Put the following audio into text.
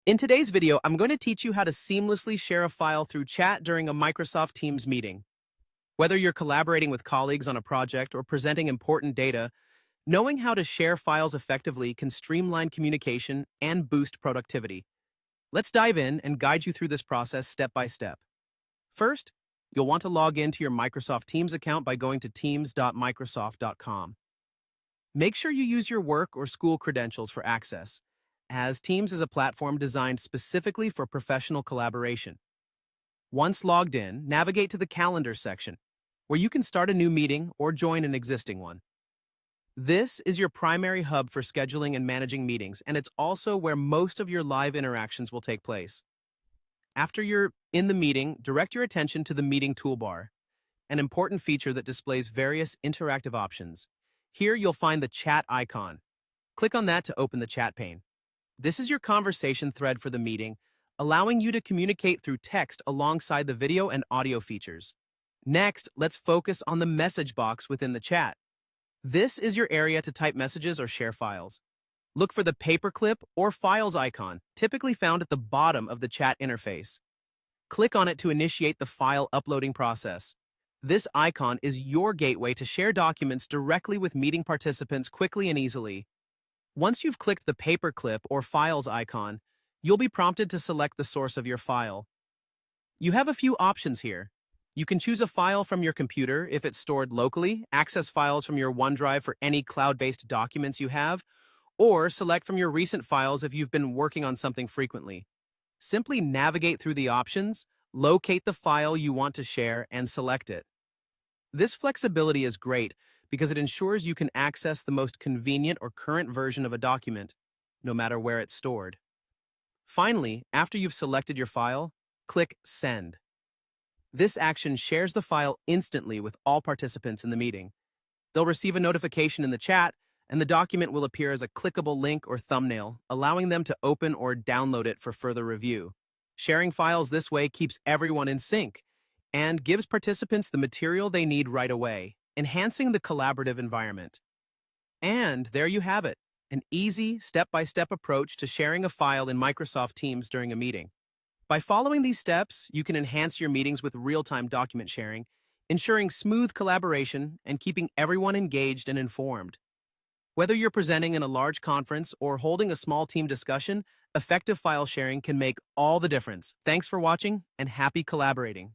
In today's video, I'm going to teach you how to seamlessly share a file through chat during a Microsoft Teams meeting. Whether you're collaborating with colleagues on a project or presenting important data, knowing how to share files effectively can streamline communication and boost productivity. Let's dive in and guide you through this process step by step. First, you'll want to log into your Microsoft Teams account by going to teams.microsoft.com. Make sure you use your work or school credentials for access, as Teams is a platform designed specifically for professional collaboration. Once logged in, navigate to the Calendar section, where you can start a new meeting or join an existing one. This is your primary hub for scheduling and managing meetings, and it's also where most of your live interactions will take place. After you're in the meeting, direct your attention to the Meeting toolbar, an important feature that displays various interactive options. Here you'll find the chat icon. Click on that to open the chat pane. This is your conversation thread for the meeting, allowing you to communicate through text alongside the video and audio features. Next, let's focus on the message box within the chat. This is your area to type messages or share files. Look for the paperclip or files icon, typically found at the bottom of the chat interface. Click on it to initiate the file uploading process. This icon is your gateway to share documents directly with meeting participants quickly and easily. Once you've clicked the paperclip or files icon, you'll be prompted to select the source of your file. You have a few options here. You can choose a file from your computer if it's stored locally, access files from your OneDrive for any cloud-based documents you have, or select from your recent files if you've been working on something frequently. Simply navigate through the options, locate the file you want to share, and select it. This flexibility is great because it ensures you can access the most convenient or current version of a document, no matter where it's stored. Finally, after you've selected your file, click Send. This action shares the file instantly with all participants in the meeting. They'll receive a notification in the chat, and the document will appear as a clickable link or thumbnail, allowing them to open or download it for further review. Sharing files this way keeps everyone in sync and gives participants the material they need right away, enhancing the collaborative environment. And there you have it, an easy, step-by-step approach to sharing a file in Microsoft Teams during a meeting. By following these steps, you can enhance your meetings with real-time document sharing, ensuring smooth collaboration and keeping everyone engaged and informed. Whether you're presenting in a large conference or holding a small team discussion, effective file sharing can make all the difference. Thanks for watching and happy collaborating.